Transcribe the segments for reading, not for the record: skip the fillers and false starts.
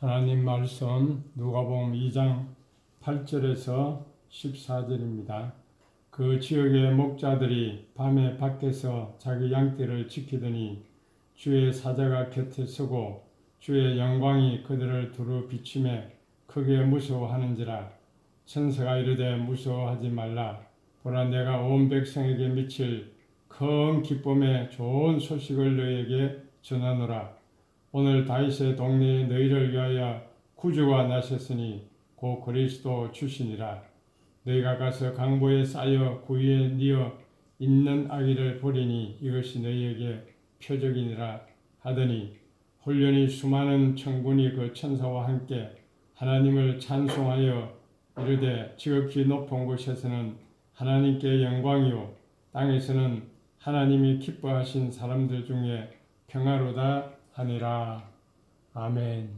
하나님 말씀 누가복음 2장 8절에서 14절입니다. 그 지역의 목자들이 밤에 밖에서 자기 양떼를 지키더니 주의 사자가 곁에 서고 주의 영광이 그들을 두루 비추매 크게 무서워하는지라. 천사가 이르되 무서워하지 말라. 보라, 내가 온 백성에게 미칠 큰 기쁨의 좋은 소식을 너희에게 전하노라. 오늘 다윗의 동네에 너희를 위하여 구주가 나셨으니 곧 그리스도 주시니라. 너희가 가서 강보에 쌓여 구유에 뉘어 있는 아기를 보리니 이것이 너희에게 표적이니라 하더니 홀련히 수많은 천군이 그 천사와 함께 하나님을 찬송하여 이르되 지극히 높은 곳에서는 하나님께 영광이요 땅에서는 하나님이 기뻐하신 사람들 중에 평화로다 하니라. 아멘.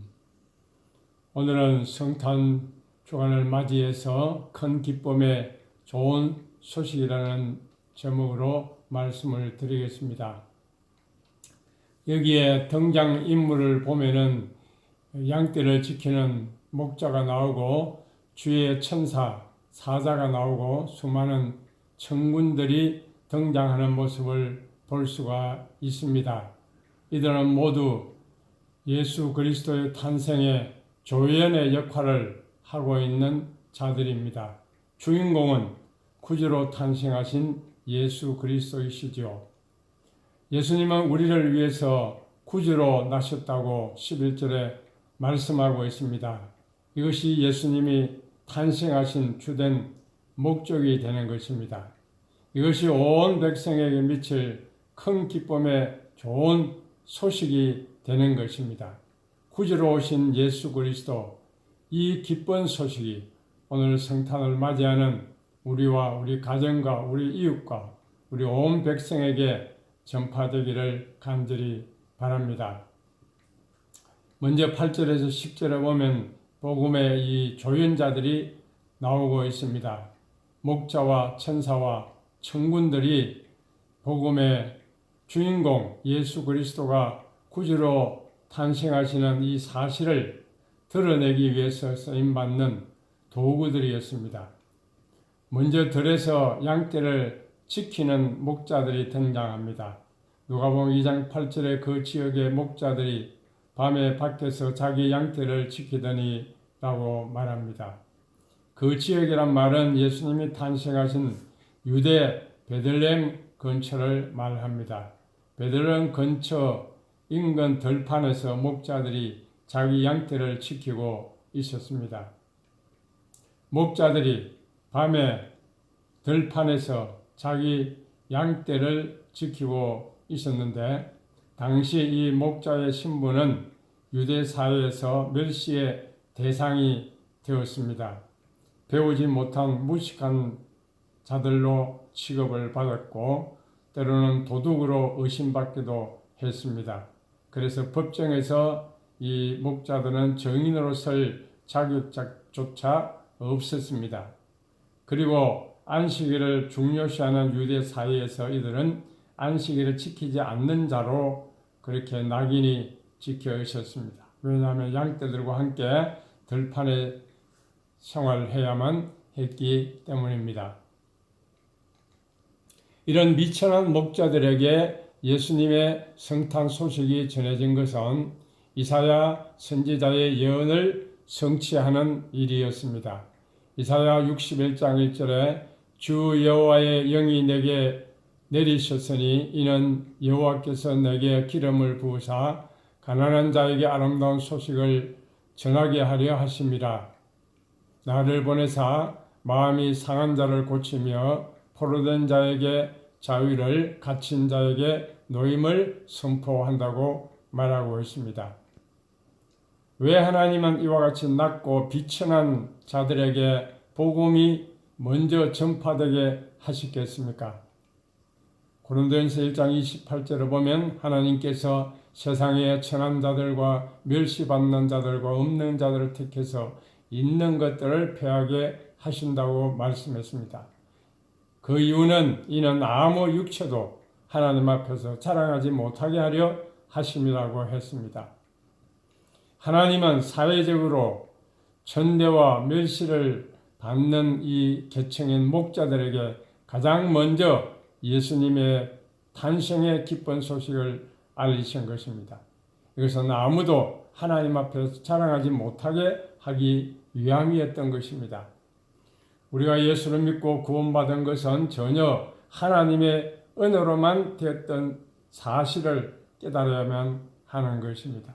오늘은 성탄 주간을 맞이해서 큰 기쁨의 좋은 소식이라는 제목으로 말씀을 드리겠습니다. 여기에 등장인물을 보면은 양떼를 지키는 목자가 나오고 주의 천사, 사자가 나오고 수많은 천군들이 등장하는 모습을 볼 수가 있습니다. 이들은 모두 예수 그리스도의 탄생의 조연의 역할을 하고 있는 자들입니다. 주인공은 구주로 탄생하신 예수 그리스도이시죠. 예수님은 우리를 위해서 구주로 나셨다고 11절에 말씀하고 있습니다. 이것이 예수님이 탄생하신 주된 목적이 되는 것입니다. 이것이 온 백성에게 미칠 큰 기쁨의 좋은 소식이 되는 것입니다. 구주로 오신 예수 그리스도, 이 기쁜 소식이 오늘 성탄을 맞이하는 우리와 우리 가정과 우리 이웃과 우리 온 백성에게 전파되기를 간절히 바랍니다. 먼저 8절에서 10절에 보면 복음의 이 조연자들이 나오고 있습니다. 목자와 천사와 천군들이 복음의 주인공 예수 그리스도가 구주로 탄생하시는 이 사실을 드러내기 위해서 쓰임받는 도구들이었습니다. 먼저 들에서 양떼를 지키는 목자들이 등장합니다. 누가복음 2장 8절에 그 지역의 목자들이 밤에 밖에서 자기 양떼를 지키더니 라고 말합니다. 그 지역이란 말은 예수님이 탄생하신 유대 베들레헴 근처를 말합니다. 베들레헴 근처 인근 들판에서 목자들이 자기 양떼를 지키고 있었습니다. 목자들이 밤에 들판에서 자기 양떼를 지키고 있었는데 당시 이 목자의 신분은 유대 사회에서 멸시의 대상이 되었습니다. 배우지 못한 무식한 자들로 취급을 받았고 때로는 도둑으로 의심받기도 했습니다. 그래서 법정에서 이 목자들은 증인으로 설 자격조차 없었습니다. 그리고 안식일을 중요시하는 유대 사회에서 이들은 안식일을 지키지 않는 자로 그렇게 낙인이 찍혀 있었습니다. 왜냐하면 양떼들과 함께 들판에 생활해야만 했기 때문입니다. 이런 미천한 목자들에게 예수님의 성탄 소식이 전해진 것은 이사야 선지자의 예언을 성취하는 일이었습니다. 이사야 61장 1절에 주 여호와의 영이 내게 내리셨으니 이는 여호와께서 내게 기름을 부으사 가난한 자에게 아름다운 소식을 전하게 하려 하심이라. 나를 보내사 마음이 상한 자를 고치며 포로된 자에게 자유를, 갇힌 자에게 노임을 선포한다고 말하고 있습니다. 왜 하나님은 이와 같이 낮고 비천한 자들에게 복음이 먼저 전파되게 하시겠습니까? 고린도전서 1장 28절을 보면 하나님께서 세상의 천한 자들과 멸시받는 자들과 없는 자들을 택해서 있는 것들을 패하게 하신다고 말씀했습니다. 그 이유는 이는 아무 육체도 하나님 앞에서 자랑하지 못하게 하려 하심이라고 했습니다. 하나님은 사회적으로 천대와 멸시를 받는 이 계층인 목자들에게 가장 먼저 예수님의 탄생의 기쁜 소식을 알리신 것입니다. 이것은 아무도 하나님 앞에서 자랑하지 못하게 하기 위함이었던 것입니다. 우리가 예수를 믿고 구원받은 것은 전혀 하나님의 은혜로만 되었던 사실을 깨달아야만 하는 것입니다.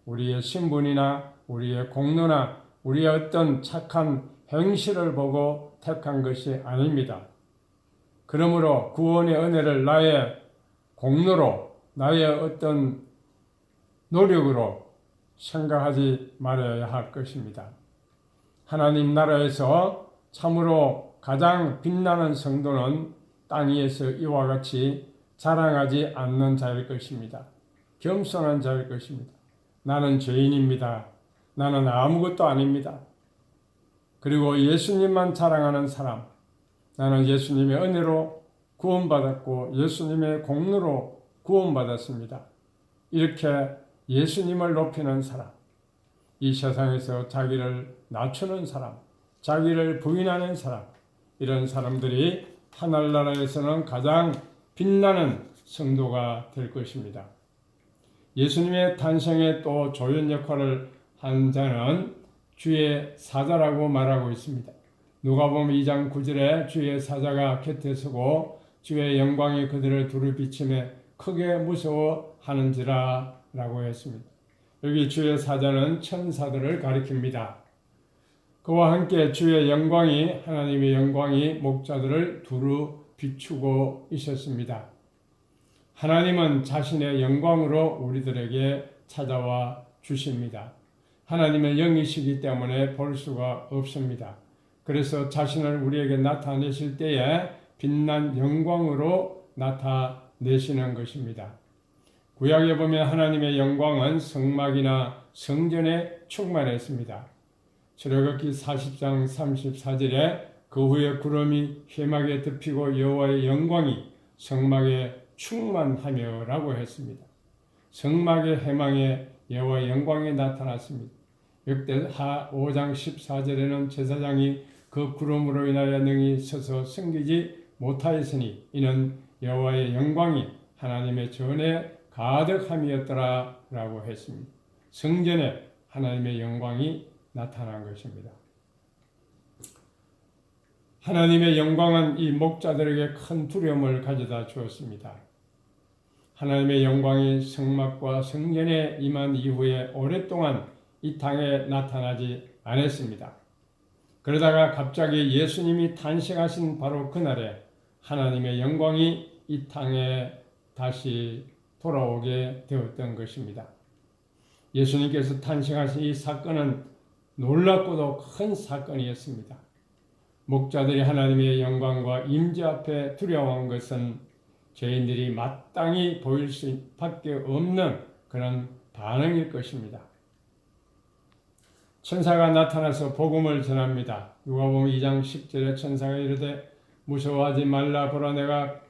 우리의 신분이나 우리의 공로나 우리의 어떤 착한 행실을 보고 택한 것이 아닙니다. 그러므로 구원의 은혜를 나의 공로로, 나의 어떤 노력으로 생각하지 말아야 할 것입니다. 하나님 나라에서 참으로 가장 빛나는 성도는 땅 위에서 이와 같이 자랑하지 않는 자일 것입니다. 겸손한 자일 것입니다. 나는 죄인입니다. 나는 아무것도 아닙니다. 그리고 예수님만 자랑하는 사람, 나는 예수님의 은혜로 구원받았고 예수님의 공로로 구원받았습니다. 이렇게 예수님을 높이는 사람, 이 세상에서 자기를 낮추는 사람, 자기를 부인하는 사람, 이런 사람들이 하늘나라에서는 가장 빛나는 성도가 될 것입니다. 예수님의 탄생에 또 조연 역할을 한 자는 주의 사자라고 말하고 있습니다. 누가복음 2장 9절에 주의 사자가 곁에 서고 주의 영광이 그들을 두루 비치매 크게 무서워하는지라 라고 했습니다. 여기 주의 사자는 천사들을 가리킵니다. 그와 함께 주의 영광이, 하나님의 영광이 목자들을 두루 비추고 있었습니다. 하나님은 자신의 영광으로 우리들에게 찾아와 주십니다. 하나님의 영이시기 때문에 볼 수가 없습니다. 그래서 자신을 우리에게 나타내실 때에 빛난 영광으로 나타내시는 것입니다. 구약에 보면 하나님의 영광은 성막이나 성전에 충만했습니다. 출애굽기 40장 34절에 그 후에 구름이 회막에 덮이고 여호와의 영광이 성막에 충만하며 라고 했습니다. 성막의 회망에 여호와의 영광이 나타났습니다. 역대하 5장 14절에는 제사장이 그 구름으로 인하여 능히 서서 섬기지 못하였으니 이는 여호와의 영광이 하나님의 전에 가득함이었더라 라고 했습니다. 성전에 하나님의 영광이 나타난 것입니다. 하나님의 영광은 이 목자들에게 큰 두려움을 가져다 주었습니다. 하나님의 영광이 성막과 성전에 임한 이후에 오랫동안 이 땅에 나타나지 않았습니다. 그러다가 갑자기 예수님이 탄생하신 바로 그날에 하나님의 영광이 이 땅에 다시 돌아오게 되었던 것입니다. 예수님께서 탄생하신 이 사건은 놀랍고도 큰 사건이었습니다. 목자들이 하나님의 영광과 임재 앞에 두려워한 것은 죄인들이 마땅히 보일 수밖에 없는 그런 반응일 것입니다. 천사가 나타나서 복음을 전합니다. 누가복음 2장 10절에 천사가 이르되 무서워하지 말라 보라 내가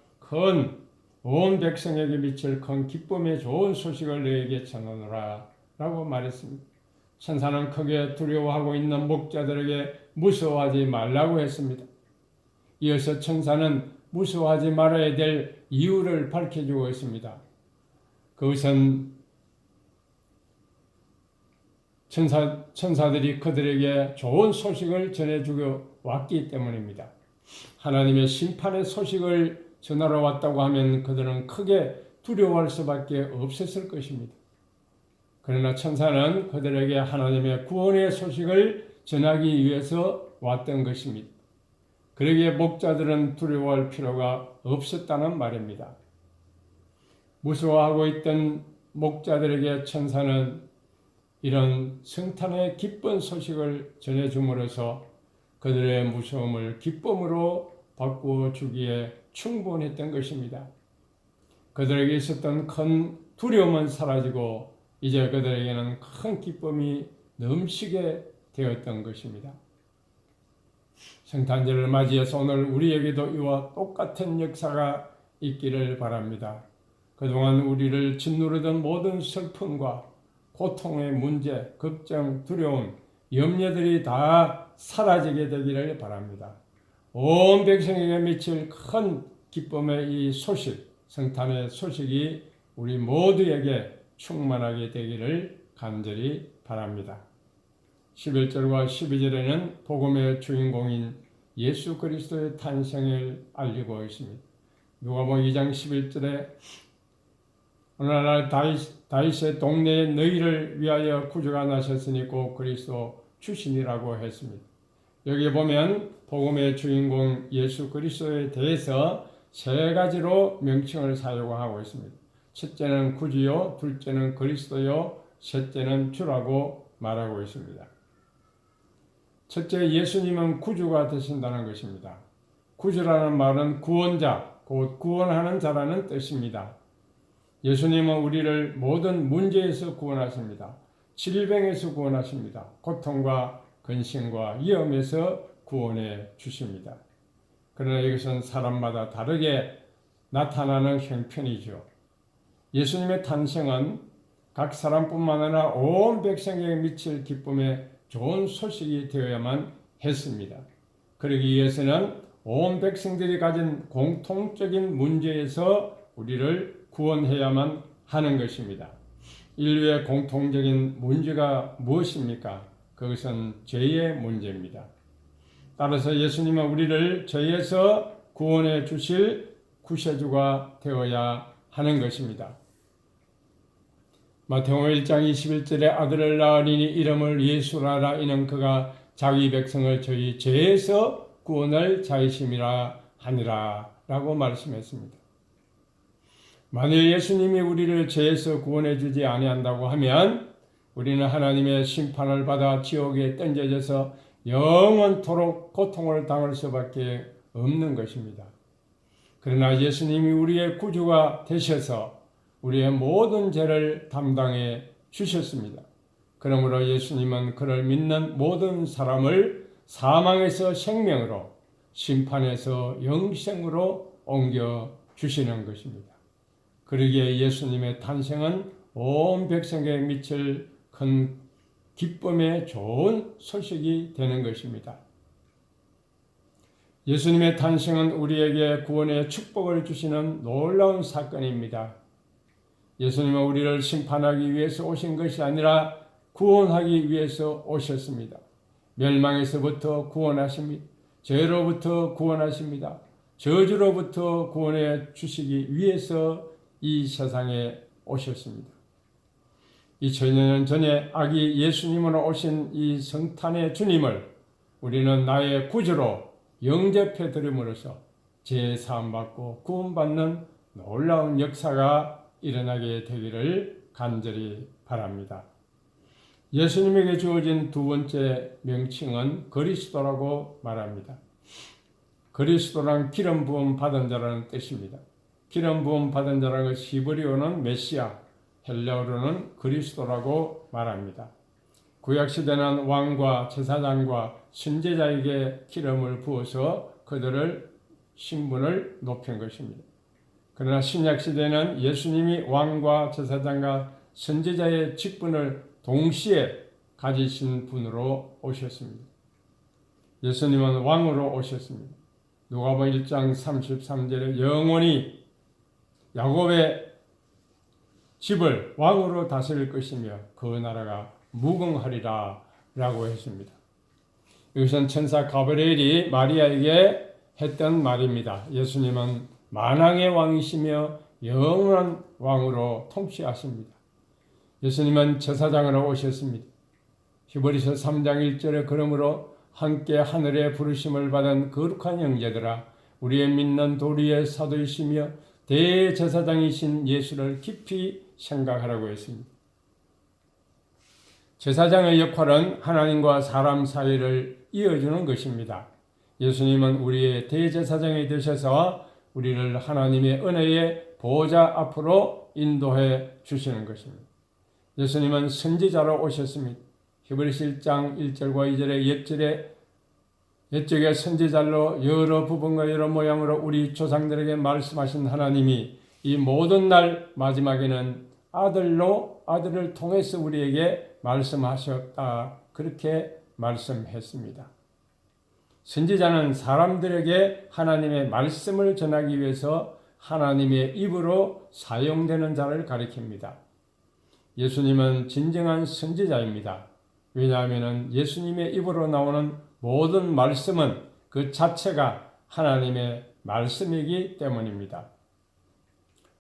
온 백성에게 미칠 큰 기쁨의 좋은 소식을 너에게 전하노라 라고 말했습니다. 천사는 크게 두려워하고 있는 목자들에게 무서워하지 말라고 했습니다. 이어서 천사는 무서워하지 말아야 될 이유를 밝혀주고 있습니다. 그것은 천사들이 그들에게 좋은 소식을 전해주고 왔기 때문입니다. 하나님의 심판의 소식을 전하러 왔다고 하면 그들은 크게 두려워할 수밖에 없었을 것입니다. 그러나 천사는 그들에게 하나님의 구원의 소식을 전하기 위해서 왔던 것입니다. 그러기에 목자들은 두려워할 필요가 없었다는 말입니다. 무서워하고 있던 목자들에게 천사는 이런 성탄의 기쁜 소식을 전해줌으로써 그들의 무서움을 기쁨으로 바꾸어 주기에 충분했던 것입니다. 그들에게 있었던 큰 두려움은 사라지고 이제 그들에게는 큰 기쁨이 넘치게 되었던 것입니다. 성탄절을 맞이해서 오늘 우리에게도 이와 똑같은 역사가 있기를 바랍니다. 그동안 우리를 짓누르던 모든 슬픔과 고통의 문제, 걱정, 두려움, 염려들이 다 사라지게 되기를 바랍니다. 온 백성에게 미칠 큰 기쁨의 이 소식, 성탄의 소식이 우리 모두에게 충만하게 되기를 간절히 바랍니다. 11절과 12절에는 복음의 주인공인 예수 그리스도의 탄생을 알리고 있습니다. 누가복음 2장 11절에 어느 날 다윗의 동네에 너희를 위하여 구주가 나셨으니 곧 그리스도 주신이라고 했습니다. 여기 보면 복음의 주인공 예수 그리스도에 대해서 세 가지로 명칭을 사용하고 있습니다. 첫째는 구주요, 둘째는 그리스도요, 셋째는 주라고 말하고 있습니다. 첫째, 예수님은 구주가 되신다는 것입니다. 구주라는 말은 구원자, 곧 구원하는 자라는 뜻입니다. 예수님은 우리를 모든 문제에서 구원하십니다. 질병에서 구원하십니다. 고통과 근심과 위험에서 구원해 주십니다. 그러나 이것은 사람마다 다르게 나타나는 형편이죠. 예수님의 탄생은 각 사람뿐만 아니라 온 백성에게 미칠 기쁨의 좋은 소식이 되어야만 했습니다. 그러기 위해서는 온 백성들이 가진 공통적인 문제에서 우리를 구원해야만 하는 것입니다. 인류의 공통적인 문제가 무엇입니까? 그것은 죄의 문제입니다. 따라서 예수님은 우리를 죄에서 구원해 주실 구세주가 되어야 하는 것입니다. 마태복음 1장 21절에 아들을 낳으리니 이름을 예수라라. 이는 그가 자기 백성을 저희 죄에서 구원할 자이심이라 하니라 라고 말씀했습니다. 만일 예수님이 우리를 죄에서 구원해 주지 아니한다고 하면 우리는 하나님의 심판을 받아 지옥에 던져져서 영원토록 고통을 당할 수밖에 없는 것입니다. 그러나 예수님이 우리의 구주가 되셔서 우리의 모든 죄를 담당해 주셨습니다. 그러므로 예수님은 그를 믿는 모든 사람을 사망에서 생명으로, 심판에서 영생으로 옮겨 주시는 것입니다. 그러기에 예수님의 탄생은 온 백성에게 미칠 큰 기쁨의 좋은 소식이 되는 것입니다. 예수님의 탄생은 우리에게 구원의 축복을 주시는 놀라운 사건입니다. 예수님은 우리를 심판하기 위해서 오신 것이 아니라 구원하기 위해서 오셨습니다. 멸망에서부터 구원하십니다. 죄로부터 구원하십니다. 저주로부터 구원해 주시기 위해서 이 세상에 오셨습니다. 2000년 전에 아기 예수님으로 오신 이 성탄의 주님을 우리는 나의 구주로 영접해 드림으로써 죄 사함 받고 구원받는 놀라운 역사가 일어나게 되기를 간절히 바랍니다. 예수님에게 주어진 두 번째 명칭은 그리스도라고 말합니다. 그리스도란 기름 부음 받은 자라는 뜻입니다. 기름 부음 받은 자라는 것, 히브리어는 메시아, 헬라어로는 그리스도라고 말합니다. 구약시대는 왕과 제사장과 선지자에게 기름을 부어서 그들을 신분을 높인 것입니다. 그러나 신약시대는 예수님이 왕과 제사장과 선지자의 직분을 동시에 가지신 분으로 오셨습니다. 예수님은 왕으로 오셨습니다. 누가복음 1장 33절에 영원히 야곱의 집을 왕으로 다스릴 것이며 그 나라가 무궁하리라 라고 했습니다. 이것은 천사 가브리엘이 마리아에게 했던 말입니다. 예수님은 만왕의 왕이시며 영원한 왕으로 통치하십니다. 예수님은 제사장으로 오셨습니다. 히브리서 3장 1절에 그러므로 함께 하늘의 부르심을 받은 거룩한 형제들아 우리의 믿는 도리의 사도이시며 대제사장이신 예수를 깊이 생각하라고 했습니다. 제사장의 역할은 하나님과 사람 사이를 이어주는 것입니다. 예수님은 우리의 대제사장이 되셔서 우리를 하나님의 은혜의 보좌 앞으로 인도해 주시는 것입니다. 예수님은 선지자로 오셨습니다. 히브리서 1장 1절과 2절의 옛적의 선지자로 여러 부분과 여러 모양으로 우리 조상들에게 말씀하신 하나님이 이 모든 날 마지막에는 아들로 아들을 통해서 우리에게 말씀하셨다. 그렇게 말씀했습니다. 선지자는 사람들에게 하나님의 말씀을 전하기 위해서 하나님의 입으로 사용되는 자를 가리킵니다. 예수님은 진정한 선지자입니다. 왜냐하면 예수님의 입으로 나오는 모든 말씀은 그 자체가 하나님의 말씀이기 때문입니다.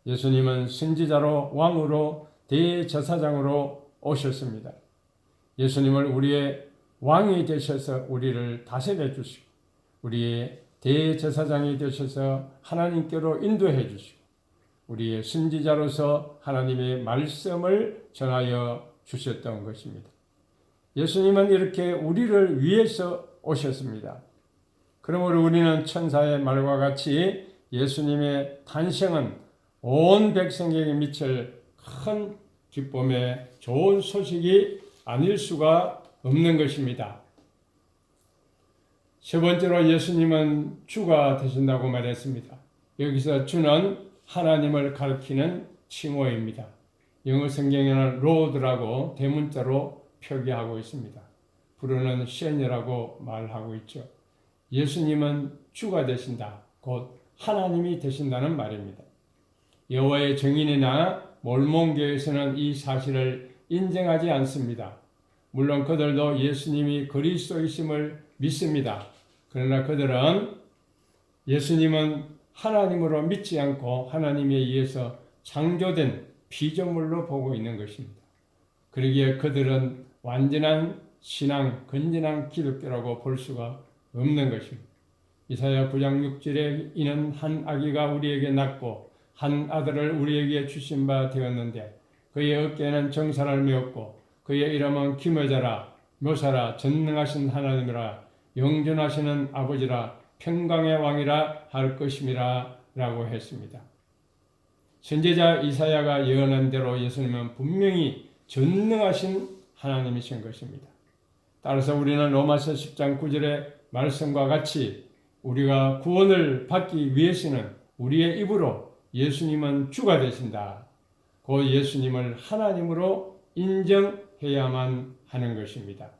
예수님은 선지자로 왕으로 대제사장으로 오셨습니다. 예수님을 우리의 왕이 되셔서 우리를 다스려 주시고 우리의 대제사장이 되셔서 하나님께로 인도해 주시고 우리의 선지자로서 하나님의 말씀을 전하여 주셨던 것입니다. 예수님은 이렇게 우리를 위해서 오셨습니다. 그러므로 우리는 천사의 말과 같이 예수님의 탄생은 온 백성에게 미칠 큰 기쁨의 좋은 소식이 아닐 수가 없는 것입니다. 세 번째로 예수님은 주가 되신다고 말했습니다. 여기서 주는 하나님을 가리키는 칭호입니다. 영어 성경에는 Lord라고 대문자로 표기하고 있습니다. 부르는 션이라고 말하고 있죠. 예수님은 주가 되신다. 곧 하나님이 되신다는 말입니다. 여호와의 증인이나 몰몬교에서는 이 사실을 인정하지 않습니다. 물론 그들도 예수님이 그리스도이심을 믿습니다. 그러나 그들은 예수님은 하나님으로 믿지 않고 하나님에 의해서 창조된 피조물로 보고 있는 것입니다. 그러기에 그들은 완전한 신앙, 건전한 기독교라고 볼 수가 없는 것입니다. 이사야 9장 6절에 이는 한 아기가 우리에게 낳고 한 아들을 우리에게 주신 바 되었는데 그의 어깨에는 정사를 메었고 그의 이름은 기묘자라 묘사라 전능하신 하나님이라 영존하시는 아버지라 평강의 왕이라 할 것임이라 라고 했습니다. 선지자 이사야가 예언한 대로 예수님은 분명히 전능하신 하나님이신 것입니다. 따라서 우리는 로마서 10장 9절의 말씀과 같이 우리가 구원을 받기 위해서는 우리의 입으로 예수님은 주가 되신다. 그 예수님을 하나님으로 인정해야만 하는 것입니다.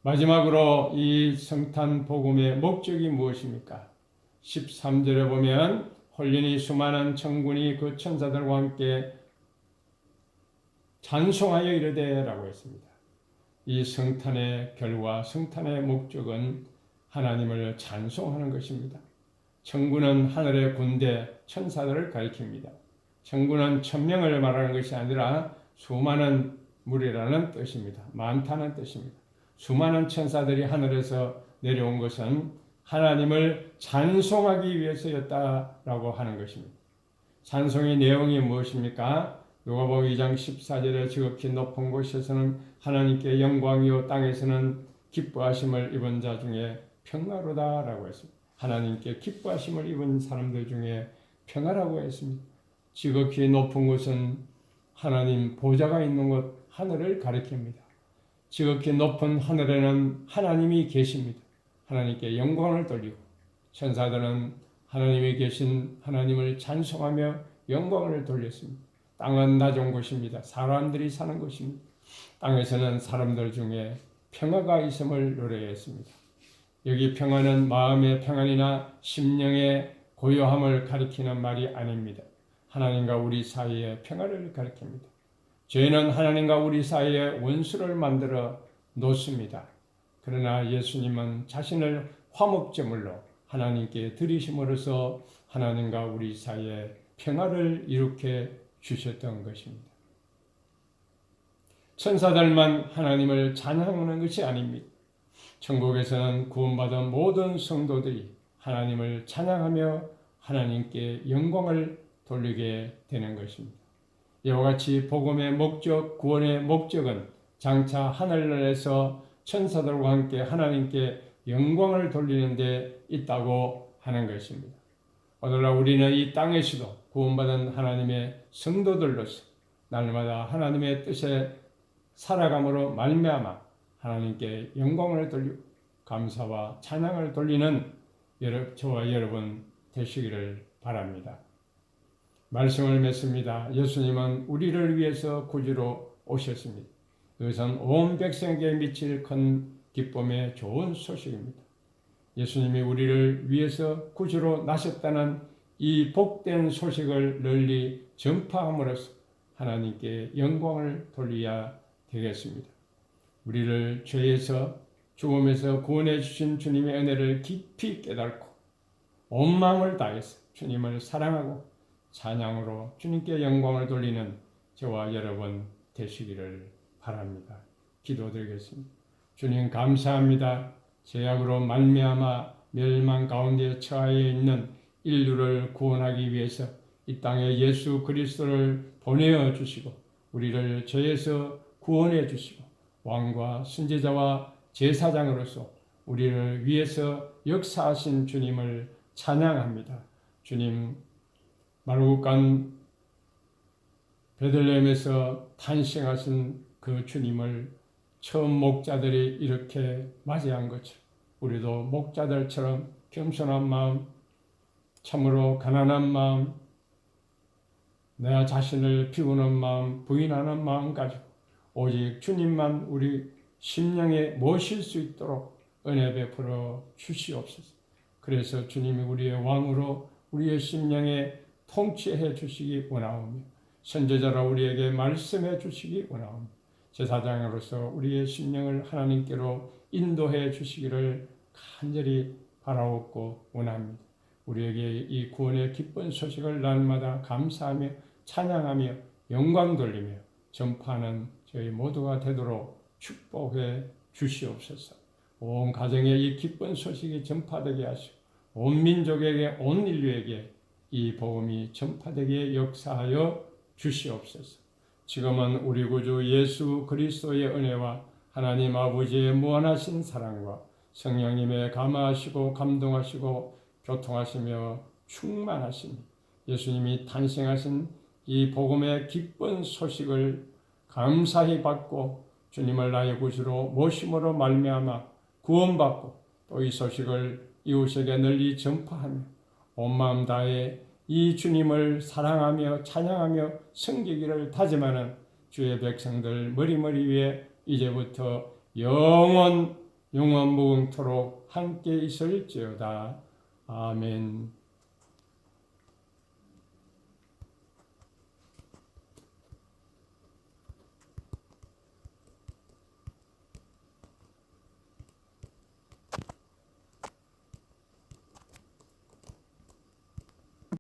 마지막으로 이 성탄 복음의 목적이 무엇입니까? 13절에 보면 홀린이 수많은 천군이 그 천사들과 함께 찬송하여 이르되 라고 했습니다. 이 성탄의 결과, 성탄의 목적은 하나님을 찬송하는 것입니다. 천군은 하늘의 군대, 천사들을 가리킵니다. 천군은 천명을 말하는 것이 아니라 수많은 무리라는 뜻입니다. 많다는 뜻입니다. 수많은 천사들이 하늘에서 내려온 것은 하나님을 찬송하기 위해서였다라고 하는 것입니다. 찬송의 내용이 무엇입니까? 누가복음 2장 14절에 지극히 높은 곳에서는 하나님께 영광이요 땅에서는 기뻐하심을 입은 자 중에 평화로다라고 했습니다. 하나님께 기뻐하심을 입은 사람들 중에 평화라고 했습니다. 지극히 높은 곳은 하나님 보좌가 있는 곳 하늘을 가리킵니다. 지극히 높은 하늘에는 하나님이 계십니다. 하나님께 영광을 돌리고 천사들은 하나님이 계신 하나님을 찬송하며 영광을 돌렸습니다. 땅은 낮은 곳입니다. 사람들이 사는 곳입니다. 땅에서는 사람들 중에 평화가 있음을 노래했습니다. 여기 평화는 마음의 평안이나 심령의 고요함을 가리키는 말이 아닙니다. 하나님과 우리 사이의 평화를 가리킵니다. 죄는 하나님과 우리 사이에 원수를 만들어 놓습니다. 그러나 예수님은 자신을 화목제물로 하나님께 드리심으로써 하나님과 우리 사이에 평화를 이룩해 주셨던 것입니다. 천사들만 하나님을 찬양하는 것이 아닙니다. 천국에서는 구원받은 모든 성도들이 하나님을 찬양하며 하나님께 영광을 돌리게 되는 것입니다. 이와 같이 복음의 목적, 구원의 목적은 장차 하늘나라에서 천사들과 함께 하나님께 영광을 돌리는 데 있다고 하는 것입니다. 오늘날 우리는 이 땅에서도 구원받은 하나님의 성도들로서 날마다 하나님의 뜻에 살아감으로 말미암아 하나님께 영광을 돌리고 감사와 찬양을 돌리는 저와 여러분 되시기를 바랍니다. 말씀을 맺습니다. 예수님은 우리를 위해서 구주로 오셨습니다. 이것은 온 백성에게 미칠 큰 기쁨의 좋은 소식입니다. 예수님이 우리를 위해서 구주로 나셨다는 이 복된 소식을 널리 전파함으로써 하나님께 영광을 돌려야 되겠습니다. 우리를 죄에서 죽음에서 구원해 주신 주님의 은혜를 깊이 깨닫고 온 마음을 다해서 주님을 사랑하고 찬양으로 주님께 영광을 돌리는 저와 여러분 되시기를 바랍니다. 기도드리겠습니다. 주님 감사합니다. 죄악으로 말미암아 멸망 가운데 처하여 있는 인류를 구원하기 위해서 이 땅에 예수 그리스도를 보내어 주시고 우리를 죄에서 구원해 주시고 왕과 순제자와 제사장으로서 우리를 위해서 역사하신 주님을 찬양합니다. 주님 마르국간 베들레헴에서 탄생하신 그 주님을 처음 목자들이 이렇게 맞이한 것처럼 우리도 목자들처럼 겸손한 마음, 참으로 가난한 마음, 내 자신을 비우는 마음, 부인하는 마음 가지고 오직 주님만 우리 심령에 모실 수 있도록 은혜 베풀어 주시옵소서. 그래서 주님이 우리의 왕으로 우리의 심령에 통치해 주시기 원하오며 선지자로 우리에게 말씀해 주시기 원하오며 제사장으로서 우리의 심령을 하나님께로 인도해 주시기를 간절히 바라옵고 원합니다. 우리에게 이 구원의 기쁜 소식을 날마다 감사하며 찬양하며 영광 돌리며 전파하는 저희 모두가 되도록 축복해 주시옵소서. 온 가정에 이 기쁜 소식이 전파되게 하시고 온 민족에게 온 인류에게 이 복음이 전파되게 역사하여 주시옵소서. 지금은 우리 구주 예수 그리스도의 은혜와 하나님 아버지의 무한하신 사랑과 성령님의 감화하시고 감동하시고 교통하시며 충만하시니 예수님이 탄생하신 이 복음의 기쁜 소식을 감사히 받고 주님을 나의 구주로 모심으로 말미암아 구원받고 또 이 소식을 이웃에게 널리 전파하며 온 마음 다해 이 주님을 사랑하며 찬양하며 섬기기를 다짐하는 주의 백성들 머리머리 위에 이제부터 영원 무궁토록 함께 있을지어다. 아멘.